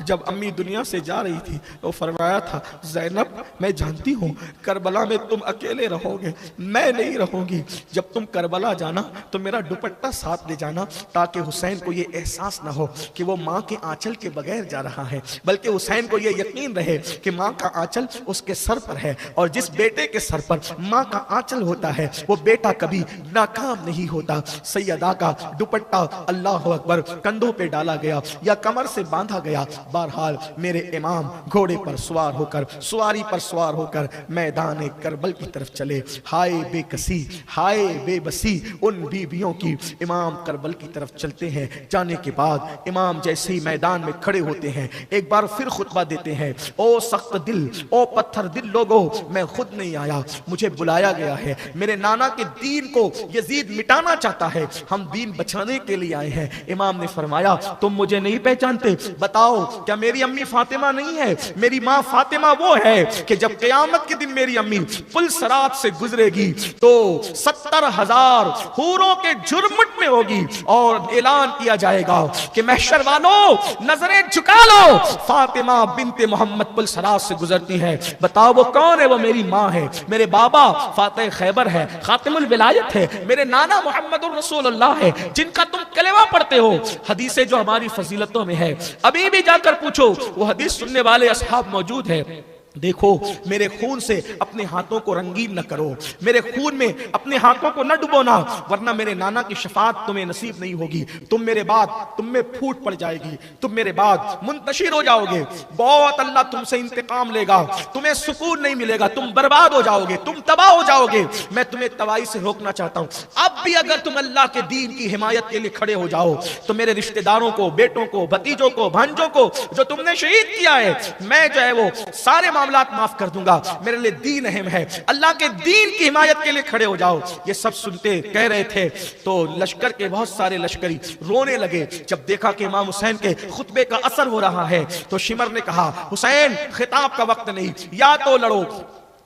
S1: जब अम्मी दुनिया से जा रही थी तो फरमाया था, ज़ैनब मैं जानती हूँ करबला में तुम अकेले रहोगे, मैं नहीं रहूंगी। जब तुम करबला जाना तो मेरा दुपट्टा साथ ले जाना, ताकि हुसैन को ये एहसास ना हो कि वो माँ के आंचल के बगैर जा रहा है, बल्कि हुसैन को ये यकीन रहे कि माँ का आंचल उसके सर पर है, और जिस बेटे के सर पर माँ का आंचल होता है वो बेटा कभी नाकाम नहीं होता। सैयदा का दुपट्टा अल्लाह अकबर कंधों पे डाला गया या कमर से बांधा गया। बहरहाल मेरे इमाम घोड़े पर सवार होकर, सवारी पर सवार होकर मैदान करबल की तरफ चले। हाय बेकसी, हाय बेबसी उन बीवियों की। इमाम करबल की तरफ चलते हैं। जाने के बाद इमाम जैसे ही मैदान में खड़े होते हैं, एक बार फिर खुतबा देते हैं, ओ सख्त दिल, ओ पत्थर दिल लोगों, मैं खुद नहीं आया, मुझे बुलाया गया है। मेरे नाना के दीन को यजीद मिटाना चाहता है, हम दीन बचाने के लिए आए हैं। इमाम ने फरमाया, तुम मुझे नहीं पहचानते, बताओ क्या मेरी अम्मी फातिमा नहीं है? मेरी माँ फातिमा वो है कि जब क़यामत के दिन मेरी अम्मी पुल सरात से गुजरेगी तो 70,000 हूरों के जुर्मुट में होगी और ऐलान किया जाएगा कि महशर वालों नजरें झुका लो, फातिमा बिनते मोहम्मद पुल सरात से गुजरती है। बताओ वो कौन है? वो मेरी माँ है, मेरे बाबा फातिह खैबर है, खातिमुल विलायत है, मेरे नाना मोहम्मदुर रसूलुल्लाह है, जिनका तुम कलेमा पढ़ते हो। हदीसें जो हमारी फजीलतों में है, अभी भी जाकर पूछो, वो हदीस सुनने वाले असहाब मौजूद है। देखो मेरे खून से अपने हाथों को रंगीन न करो, मेरे खून में अपने हाथों को न डुबोना, वरना मेरे नाना की शफाअत तुम्हें नसीब नहीं होगी। तुम मेरे बाद तुम में फूट पड़ जाएगी, तुम मेरे बाद मुंतशिर हो जाओगे। बहुत अल्लाह तुमसे इंतकाम लेगा, तुम्हें सुकून नहीं मिलेगा, तुम बर्बाद हो जाओगे, तुम तबाह हो जाओगे। मैं तुम्हें तबाही से रोकना चाहता हूँ। अब भी अगर तुम अल्लाह के दीन की हिमायत के लिए खड़े हो जाओ तो मेरे रिश्तेदारों को, बेटों को, भतीजों को, भांजों को जो तुमने शहीद किया है, मैं जो है वो सारे माफ कर दूंगा। मेरे लिए दीन अहम है, अल्लाह के दीन की हिमायत के लिए खड़े हो जाओ। ये सब सुनते कह रहे थे तो लश्कर के बहुत सारे लश्करी रोने लगे। जब देखा कि इमाम हुसैन के खुतबे का असर हो रहा है तो शिमर ने कहा, हुसैन खिताब का वक्त नहीं, या तो लड़ो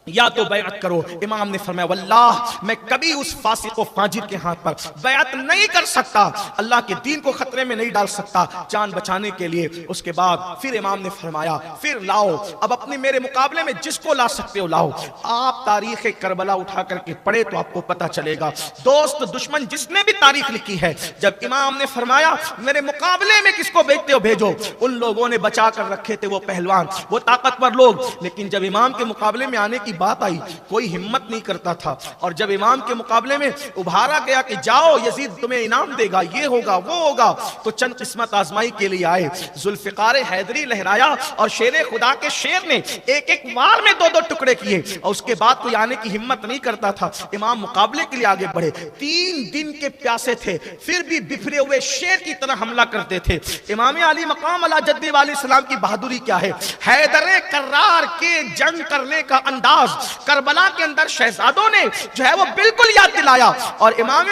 S1: या तो बैअत करो। इमाम ने फरमाया, वल्लाह मैं कभी उस फासिक व फाजिर के हाथ पर बैअत नहीं कर सकता, अल्लाह के दीन को खतरे में नहीं डाल सकता जान बचाने के लिए। उसके बाद फिर इमाम ने फरमाया, फिर लाओ, अब अपने मेरे मुकाबले में जिसको ला सकते हो लाओ। आप तारीख करबला उठा करके पढ़े तो आपको पता चलेगा, दोस्त दुश्मन जिसने भी तारीख लिखी है, जब इमाम ने फरमाया मेरे मुकाबले में किसको भेजते हो भेजो, उन लोगों ने बचा कर रखे थे वो पहलवान, वो ताकतवर लोग। लेकिन जब इमाम के मुकाबले में आने की बात आई कोई हिम्मत नहीं करता था। और जब इमाम के मुकाबले में उभारा गया कि जाओ यजीद तुम्हें इनाम देगा, ये होगा वो होगा, तो चंद किस्मत आजमाई के लिए आए। जुल्फिकार हैदरी लहराया और शेर खुदा के शेर ने एक एक वार में 2-2 टुकड़े किए और उसके बाद कोई आने की हिम्मत नहीं करता था। इमाम मुकाबले के लिए आगे बढ़े, 3 दिन के प्यासे थे फिर भी बिफरे हुए शेर की तरह हमला करते थे। इमाम अली मकाम अला जद्दी वाले सलाम की बहादुरी क्या है, हैदर कर्रार के जंग करने का अंदाज करबला के अंदर शहजादों ने जो है वो बिल्कुल याद दिलाया। और इमाम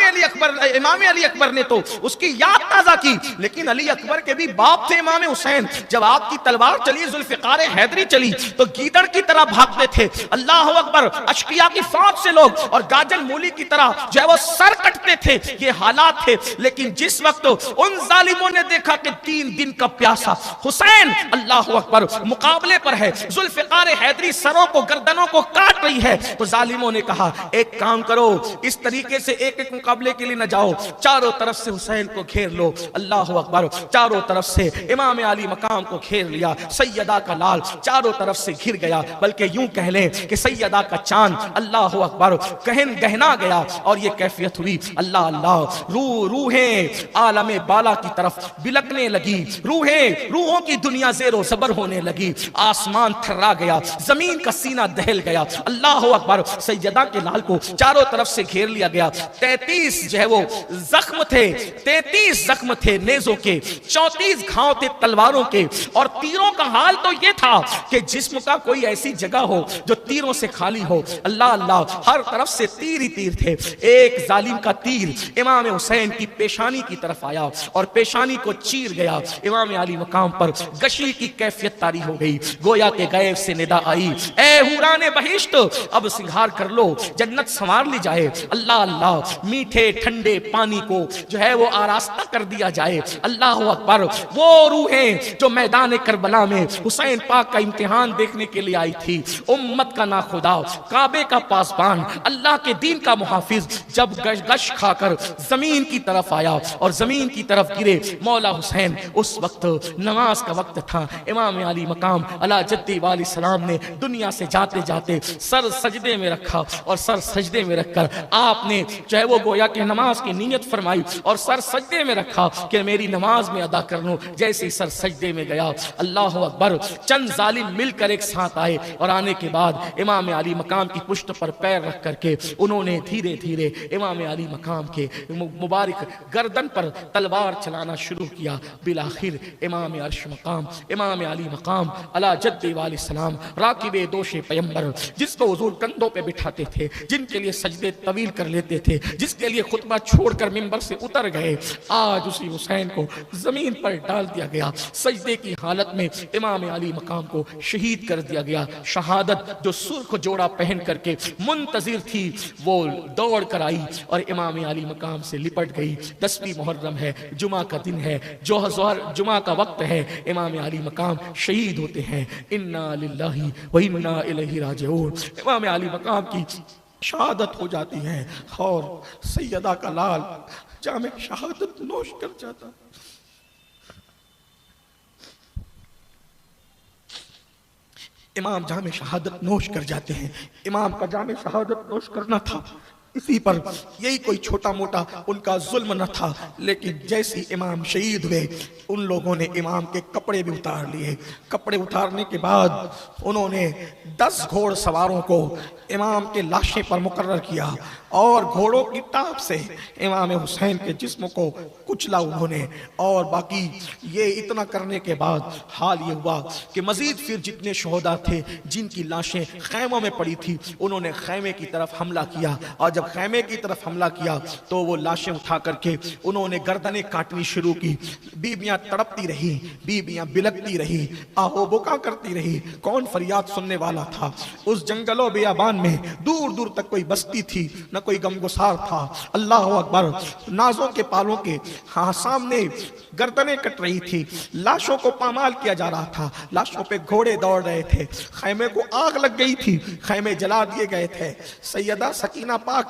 S1: अली अकबर ने तो उसकी याद ताजा की। लेकिन अली अकबर के भी बाप थे इमाम हुसैन, जब आपकी तलवार चली, जुल्फिकार हैदरी चली तो गीदड़ की तरह भागते थे। अल्लाह अकबर, अशकिया की फौज से लोग और गाजन मूली की तरह जो है वो सर कटते थे। ये हालात थे। लेकिन जिस वक्त उन जालिमों ने देखा कि 3 दिन का प्यासा हुसैन अल्लाह अकबर मुकाबले पर है, जुल्फिकार हैदरी सरों को, गर्दनों को काट रही है, तो जालिमों ने कहा एक काम करो, इस तरीके से एक एक मुकाबले के लिए न जाओ, चारों तरफ से हुसैन को घेर लो। अल्लाह अकबर, चारों तरफ से इमाम अली मकाम को घेर लिया। सैयदा का लाल चारों तरफ से घिर गया, बल्कि यूं कह लें कि सैयदा का चांद अल्लाह अकबर गहना गया। और ये कैफियत हुई, अल्लाह अल्लाह, रूहें आलमे बाला की तरफ बिलकने लगी, रूहों की दुनिया ज़ेरो ज़बर होने लगी, आसमान थर्रा गया, जमीन का सीना दहल गया। अल्लाह अकबर, सैयदा के लाल को चारों तरफ से घेर लिया गया। 33 जो है वो जख्म थे, 33 जख्म थे नेज़ों के, 34 घाव थे तलवारों के। और तीरों का हाल तो ये था कि जिस्म का कोई ऐसी जगह हो जो तीरों से खाली हो। अल्लाह अल्लाह, हर तरफ से तीर ही तीर थे। एक जालिम का तीर इमाम हुसैन की पेशानी की तरफ आया और पेशानी को चीर गया। इमाम अली मकाम पर गशी की कैफियत तारी हो गई। गोया के गैब से निदा आई, ए हुराने बहिश्त अब सिंगार कर लो, जन्नत संवार ली जाए। अल्लाह अल्लाह, मीठे ठंडे पानी को जो है वो आरास्ता कर दिया जाए। अल्लाह अकबर। वो रूहें जो मैदान करबला में हुसैन पाक का इम्तिहान देखने के लिए आई थी, उम्मत का ना खुदा, काबे का पासबान, अल्लाह के दीन का मुहाफिज, जब गश खाकर जमीन की तरफ आया और जमीन की तरफ गिरे मौला हुसैन, उस वक्त नमाज का वक्त था। इमाम अली मकाम अला जद्दी वाली सलाम ने दुनिया से जाते जाते सर सजदे में रखा और सर सजदे में रखकर आपने चाहे वो गोया कि नमाज की नीयत फरमाई और सर सजदे में रखा कि मेरी नमाज में अदा कर लूं। जैसे ही सर सजदे में गया, अल्लाह अकबर, चंद जालिम मिलकर एक साथ आए और आने के बाद इमाम अली मकाम की पुश्त पर पैर रख करके उन्होंने धीरे धीरे इमाम अली मकाम के मुबारक गर्दन पर तलवार चलाना शुरू किया। बिलाखिर इमाम अर्श मकाम, इमाम अली मकाम अला जद्दी वाली सलाम, राकिबे दोशे पैगंबर, जिसको हुजूर कंधों पे बिठाते थे, जिनके लिए सजदे तवील कर लेते थे, जिसके लिए खुतबा छोड़कर मिंबर से उतर गए, आज उसी हुसैन को जमीन पर डाल दिया गया। सजदे की हालत में इमाम अली मकाम को शहीद कर दिया गया। शहादत जो सुर्ख जोड़ा पहन करके मुंतजिर थी, वो दौड़ कर आई और इमाम अली मकाम से लिपट गई। 10वीं मुहर्रम है, जुमा का दिन है, जो जुमा का वक्त है, इमाम अली मकाम शहीद होते हैं। इन्ना लिल्लाहि व इन्ना इलैहि राजिऊन। इमाम अली मकाम की शहादत हो जाती है और सैयदा का लाल जामे शहादत नोश कर जाता। इमाम जामे शहादत नोश कर जाते हैं। इमाम का जामे शहादत नोश करना था, इसी पर यही कोई छोटा मोटा उनका जुल्म न था। लेकिन जैसे इमाम शहीद हुए, उन लोगों ने इमाम के कपड़े भी उतार लिए। कपड़े उतारने के बाद उन्होंने 10 घोड़ सवारों को इमाम के लाशे पर मुकर्रर किया और घोड़ों की टाप से इमाम हुसैन के जिस्म को कुचला उन्होंने। और बाकी ये इतना करने के बाद हाल ये हुआ कि मजीद फिर जितने शोहदा थे जिनकी लाशें खैमों में पड़ी थी, उन्होंने खैमे की तरफ हमला किया। और जब खैमे की तरफ हमला किया तो वो लाशें उठा करके उन्होंने गर्दनें काटनी शुरू की। बीबियां तड़पती रही, बीबियां बिलकती रही, आहो बुका करती रही। कौन फरियाद सुनने वाला था? उस जंगलों बेयाबान में दूर दूर तक कोई बस्ती थी, न कोई गमगुसार था। अल्लाह अकबर। नाजों के पालों के हाँ सामने गर्दनें कट रही थी, लाशों को पामाल किया जा रहा था, लाशों पे घोड़े दौड़ रहे थे, खैमे को आग लग गई थी, खैमे जला दिए गए थे। सैयदा सकीना पाक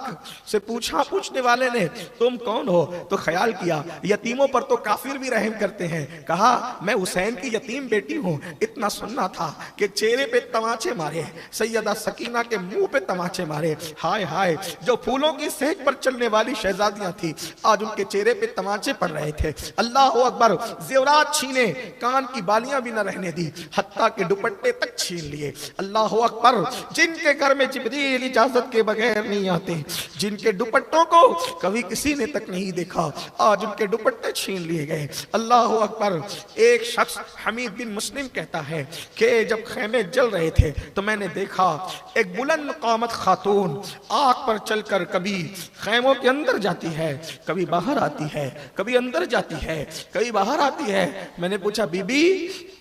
S1: से पूछने वाले ने तुम कौन हो? तो ख्याल किया यतीमों पर तो काफिर भी रहम करते हैं। कहा मैं हुसैन की यतीम बेटी हूँ। इतना सुनना था कि चेहरे पे तमाचे मारे, सैयदा सकीना के मुंह पे तमाचे मारे। हाय हाय, जो फूलों की सहज पर चलने वाली शहजादियां थी, आज उनके चेहरे पे तमाचे पड़ रहे थे। अल्लाह अकबर। जेवरात छीने, कान की बालियां भी न रहने दी, हत्ता के दुपट्टे तक छीन लिए। अल्लाह अकबर। जिनके घर में जिब्रील इजाजत के बगैर नहीं आते, जिनके दुपट्टों को कभी किसी ने तक नहीं देखा, आज उनके दुपट्टे छीन लिए गए। अल्लाह अकबर। एक शख्स हमीद बिन मुस्लिम कहता है कि जब खैमे जल रहे थे तो मैंने देखा एक बुलंद कामत खातून आग पर चलकर कभी खैमों के अंदर जाती है, कभी बाहर आती है, कभी अंदर जाती है, कभी बाहर आती है। मैंने पूछा बीबी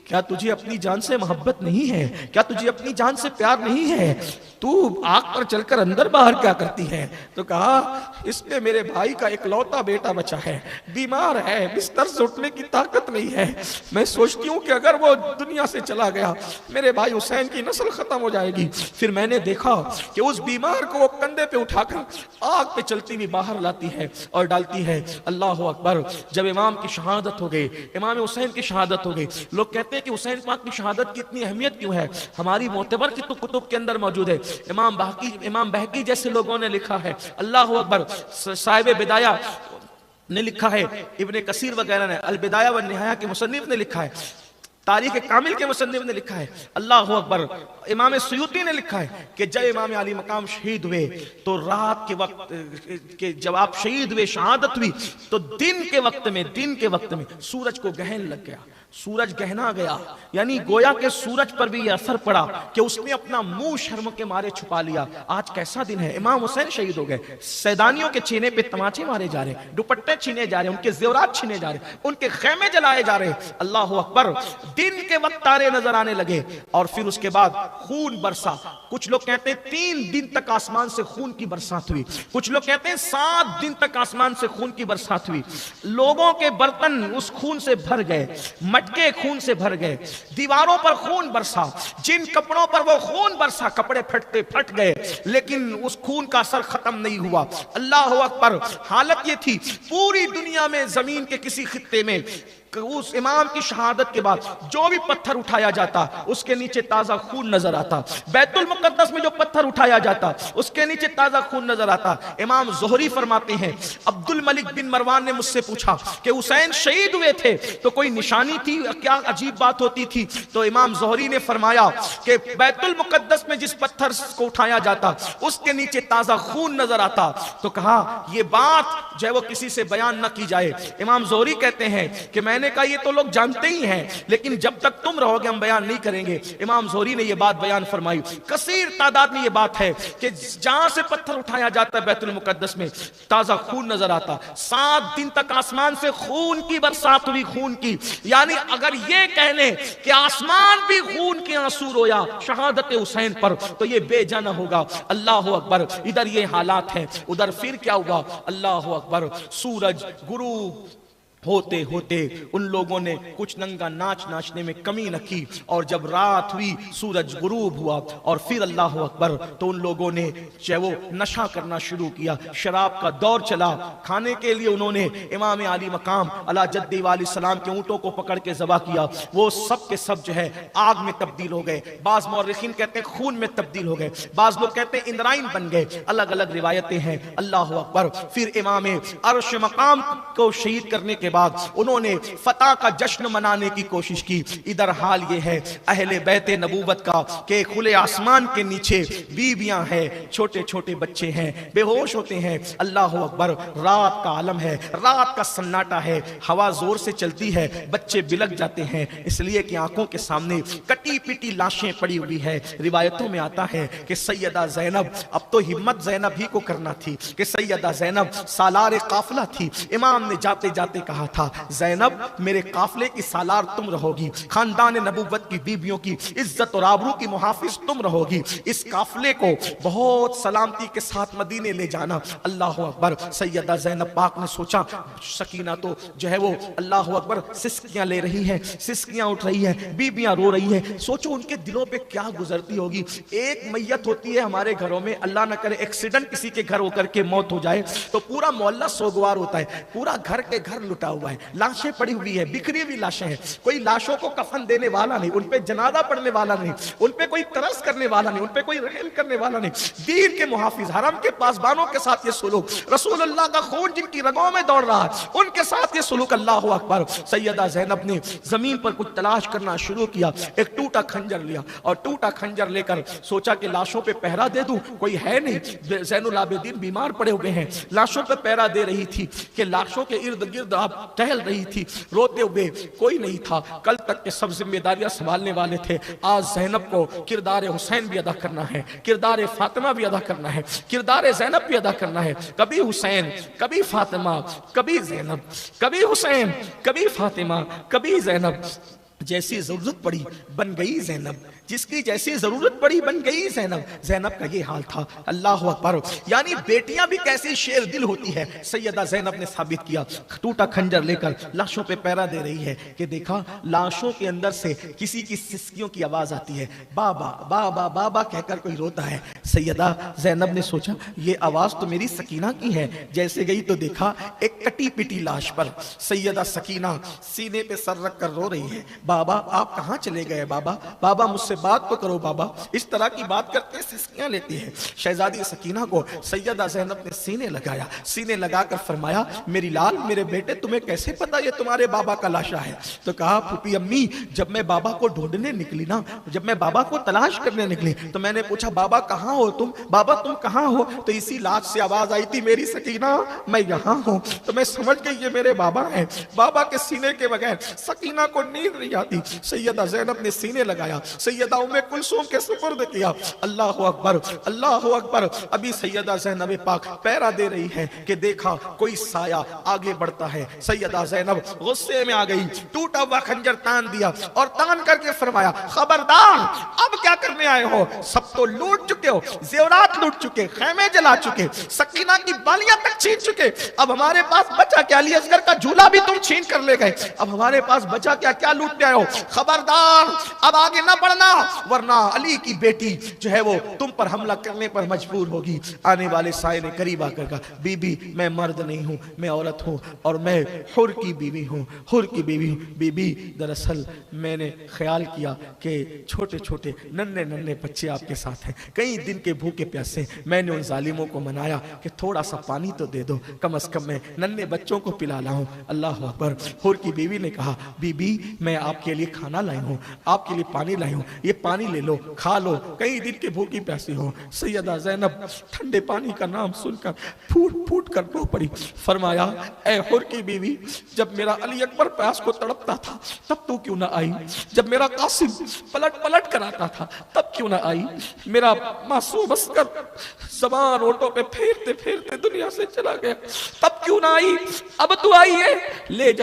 S1: क्या तुझे अपनी जान से मोहब्बत नहीं है? क्या तुझे अपनी जान से प्यार नहीं है? तू आग पर चलकर अंदर बाहर क्या करती है? तो कहा इसमें मेरे भाई का इकलौता बेटा बचा है, बीमार है, बिस्तर से उठने की ताकत नहीं है। मैं सोचती हूँ कि अगर वो दुनिया से चला गया मेरे भाई हुसैन की नस्ल खत्म हो जाएगी। फिर मैंने देखा कि उस बीमार को वो कंधे पे उठाकर आग पे चलती हुई बाहर लाती है और डालती है। अल्लाह अकबर। जब इमाम की शहादत हो गई, इमाम हुसैन की शहादत हो गई, लोग कहते हैं कि हुसैन पाक की शहादत की इतनी अहमियत क्यों है? हमारी मोतबर की तो कुतुब के अंदर मौजूद है। इमाम बहकी जैसे लोगों ने लिखा है। अल्लाह अकबर। साहिब बिदाया ने लिखा है, इब्ने कसीर वगैरह ने अल बिदाया व निहाया के मुसन्निफ ने लिखा है, तारीख कामिल के मुसन्निफ ने लिखा है। अल्लाह अकबर। इमाम सुयूती ने लिखा है कि जब इमाम अली मकाम शहीद हुए तो रात के वक्त के जब आप शहीद हुए, शहादत हुई, तो दिन के वक्त में सूरज को ग्रहण लग गया। سورج گہنا گیا، یعنی گویا کہ سورج پر بھی یہ اثر پڑا کہ اس نے اپنا منہ شرم کے مارے چھپا لیا۔ آج کیسا دن ہے، امام حسین شہید ہو گئے، سیدانیوں کے چینے پہ تماچے مارے جا رہے ہیں، دوپٹے چھینے جا رہے ہیں، ان کے زیورات چھینے جا رہے ہیں، ان کے خیمے جلائے جا رہے ہیں۔ اللہ اکبر، دن کے وقت تارے نظر آنے لگے اور پھر اس کے بعد خون برسا۔ کچھ لوگ کہتے ہیں 3 دن تک آسمان سے خون کی برسات ہوئی، کچھ لوگ کہتے ہیں 7 دن تک آسمان سے خون کی برسات ہوئی۔ لوگوں کے برتن اس خون سے بھر گئے، مٹکے خون سے بھر گئے، دیواروں پر خون برسا، جن کپڑوں پر وہ خون برسا کپڑے پھٹتے پھٹ گئے، لیکن اس خون کا اثر ختم نہیں ہوا۔ اللہ اکبر، حالت یہ تھی پوری دنیا میں، زمین کے کسی خطے میں اس امام کی شہادت کے بعد جو بھی پتھر اٹھایا جاتا اس کے نیچے تازہ خون نظر آتا۔ بیت المقدس میں جو پتھر اٹھایا جاتا اس کے نیچے تازہ خون نظر آتا۔ امام زہری فرماتے ہیں، عبد الملک بن مروان نے مجھ سے پوچھا کہ حسین شہید ہوئے تھے تو کوئی نشانی تھی، کیا عجیب بات ہوتی تھی؟ تو امام زہری نے فرمایا کہ بیت المقدس میں جس پتھر کو اٹھایا جاتا اس کے نیچے تازہ خون نظر آتا۔ تو کہا یہ بات جو ہے وہ کسی سے بیان نہ کی جائے۔ امام زہری کہتے ہیں کہ میں نے کہا یہ تو لوگ جانتے ہی ہیں، لیکن جب تک تم رہو گے ہم بیان نہیں کریں گے۔ امام زہری نے یہ بات بیان فرمائی۔ کثیر تعداد میں یہ بات ہے کہ جہاں سے پتھر اٹھایا جاتا ہے بیت المقدس میں تازہ خون نظر آتا۔ 7 دن تک آسمان سے خون کی برسات ہوئی، خون کی، یعنی اگر یہ کہہ لیں کہ آسمان بھی خون کے آنسو رویا شہادت حسین پر تو یہ بے جا نہ ہوگا۔ اللہ اکبر، ادھر یہ حالات ہیں، ادھر پھر کیا ہوا؟ اللہ اکبر، سورج غروب ہوتے ہوتے ان لوگوں نے کچھ ننگا ناچ ناچنے میں کمی نہ کی، اور جب رات ہوئی سورج غروب ہوا اور پھر اللہ اکبر تو ان لوگوں نے چاہے وہ نشہ کرنا شروع کیا، شراب کا دور چلا۔ کھانے کے لیے انہوں نے امام علی مقام علی جدی علیہ السلام کے اونٹوں کو پکڑ کے ذبح کیا، وہ سب کے سب جو ہے آگ میں تبدیل ہو گئے، بعض مورخین کہتے ہیں خون میں تبدیل ہو گئے، بعض لوگ کہتے ہیں اندرائن بن گئے، الگ الگ روایتیں ہیں۔ اللہ اکبر، پھر امام عرش مقام کو شہید کرنے کے بعد انہوں نے فتح کا جشن منانے کی کوشش کی۔ ادھر حال یہ ہے اہل بیت نبوت کا کہ کھلے آسمان کے نیچے بیویاں ہیں، چھوٹے چھوٹے بچے ہیں، بے ہوش ہوتے ہیں۔ اللہ اکبر، رات کا عالم ہے، رات کا سناٹا ہے، ہوا زور سے چلتی ہے، بچے بلک جاتے ہیں اس لیے کہ آنکھوں کے سامنے کٹی پٹی لاشیں پڑی ہوئی ہے۔ روایتوں میں آتا ہے کہ سیدہ زینب، اب تو ہمت زینب ہی کو کرنا تھی کہ سیدہ زینب سالار قافلہ تھی، امام نے جاتے جاتے کہا تھا زینب میرے قافلے کی سالار تم رہو گی، خاندان نبوت کی بیبیوں کی عزت اور آبرو کی محافظ تم رہو گی، اس قافلے کو بہت سلامتی کے ساتھ مدینے لے جانا۔ اللہ اکبر، سیدہ زینب پاک نے سوچا سکینہ تو جو ہے وہ اللہ اکبر سسکیاں لے رہی ہے، سسکیاں اٹھ رہی ہے، بیبیاں رو رہی ہے، سوچو ان کے دلوں پہ کیا گزرتی ہوگی۔ ایک میت ہوتی ہے ہمارے گھروں میں، اللہ نہ کرے ایکسیڈنٹ کسی کے گھر ہو کر کے موت ہو جائے تو پورا محلہ سوگوار ہوتا ہے، پورا گھر کے گھر لٹا ہوا ہے، لاشیں پڑی ہوئی ہیں، بکھری ہوئی لاشیں ہیں، کوئی لاشوں کو کفن دینے والا نہیں، ان پہ جنازہ پڑھنے والا نہیں، ان پہ کوئی ترس کرنے والا نہیں، ان پہ کوئی رحم کرنے والا نہیں۔ دین کے محافظ، حرم کے پاسبانوں کے ساتھ یہ سلوک، رسول اللہ کا خون جن کی رگوں میں دوڑ رہا ہے ان کے ساتھ یہ سلوک۔ اللہ اکبر، سیدہ زینب نے زمین پر کچھ تلاش کرنا شروع کیا، ایک ٹوٹا خنجر لیا اور ٹوٹا خنجر لے کر سوچا کہ لاشوں پہ پہرا دے دوں، کوئی ہے نہیں، زین العابدین بیمار پڑے ہوئے ہیں، لاشوں پہ پہرا دے رہی تھی کہ لاشوں کے ارد گرد آپ ٹہل رہی تھی روتے ہوئے، کوئی نہیں تھا، کل تک کے سب ذمہ داریاں سنبھالنے والے تھے، آج زینب کو کردار حسین بھی ادا کرنا ہے، کردار فاطمہ بھی ادا کرنا ہے، کردار زینب بھی ادا کرنا ہے، کبھی حسین کبھی فاطمہ کبھی زینب، کبھی حسین کبھی فاطمہ کبھی زینب، جیسی ضرورت پڑی بن گئی زینب، جس کی جیسی ضرورت پڑی بن گئی زینب۔ زینب کا یہ حال تھا۔ اللہ اکبر، یعنی بیٹیاں بھی کیسی شیر دل ہوتی ہے، سیدہ زینب نے ثابت کیا، ٹوٹا خنجر لے کر لاشوں پہ پہرا دے رہی ہے کہ دیکھا لاشوں کے اندر سے کسی کی سسکیوں کی آواز آتی ہے، بابا بابا بابا کہہ کر کوئی روتا ہے۔ سیدہ زینب نے سوچا یہ آواز تو میری سکینہ کی ہے، جیسے گئی تو دیکھا ایک کٹی پٹی لاش پر سیدہ سکینہ سینے پہ سر رکھ کر رو رہی ہے، بابا آپ کہاں چلے گئے بابا، بابا مجھ سے بات تو کرو بابا، اس طرح کی بات کرتے سسکیاں لیتی ہے۔ شہزادی سکینہ کو سیدہ زینب نے سینے لگایا، سینے لگا کر فرمایا میری لال میرے بیٹے تمہیں کیسے پتا یہ تمہارے بابا کا لاشا ہے؟ تو کہا پھوپھی امی جب میں بابا کو ڈھونڈنے نکلی نا، جب میں بابا کو تلاش کرنے نکلی تو میں نے پوچھا بابا کہاں ہو تم، بابا تم کہاں ہو؟ تو اسی لاج سے آواز آئی تھی میری سکینہ میں یہاں ہوں۔ تو میں سمجھ گئی یہ میرے بابا ہیں۔ بابا کے سینے کے بغیر سکینہ کو نیند نہیں آتی۔ سیدہ زینب نے سینے لگایا، سیدہ ام کلثوم کے سپرد کیا۔ اللہ اکبر اللہ اکبر۔ ابھی سیدہ زینب پاک پیرا دے رہی ہے کہ دیکھا کوئی سایہ آگے بڑھتا ہے۔ سیدہ زینب غصے میں آ گئی، ٹوٹا ہوا خنجر تان دیا اور تان کر کے فرمایا خبردار اب کیا کرنے آئے ہو؟ سب تو لوٹ چکے ہو، زیورات لوٹ چکے، خیمے جلا چکے، سکینہ کی بالیاں تک چھین چکے، اب ہمارے پاس بچا کیا؟ علی اصغر کا جھولا بھی تم چھین کر لے گئے، اب ہمارے پاس بچا کیا؟ کیا لوٹنے آئے ہو؟ خبردار اب آگے نہ بڑھنا ورنہ علی کی بیٹی جو ہے وہ تم پر حملہ کرنے پر مجبور ہوگی۔ آنے والے سائے نے قریب آ کر کہا بی بی میں مرد نہیں ہوں، میں عورت ہوں اور میں حر کی بیوی ہوں، حر کی بیوی ہوں۔ بی بی دراصل میں نے خیال کیا کہ چھوٹے چھوٹے ننھے ننھے بچے آپ کے ساتھ ہیں، کئی دن کے بھوکے پیاسے، میں نے ان ظالموں کو منایا کہ تھوڑا سا پانی تو دے دو، کم از کم میں ننھے بچوں کو پلا لاؤں۔ اللہ اکبر۔ حور کی بیوی نے کہا بی بی میں آپ کے لیے کھانا لائی ہوں، آپ کے لیے پانی لائی ہوں، یہ پانی لے لو کھا لو، کئی دن کے بھوکی پیاسی ہو۔ سیدہ زینب ٹھنڈے پانی کا نام سن کر پھوٹ پھوٹ کر رو پڑی۔ فرمایا اے حور کی بیوی جب میرا علی اکبر پیاس کو تڑپتا تھا تب تو کیوں نہ آئی؟ جب میرا قاسم پلٹ پلٹ کر آتا تھا تب کیوں نہ آئی؟ میرا معصوم عسکر زبان ہوٹوں پہ پھیرتے پھیرتے دنیا سے چلا گیا تب کیوں نہ آئی؟ اب تو آئی ہے، لے جا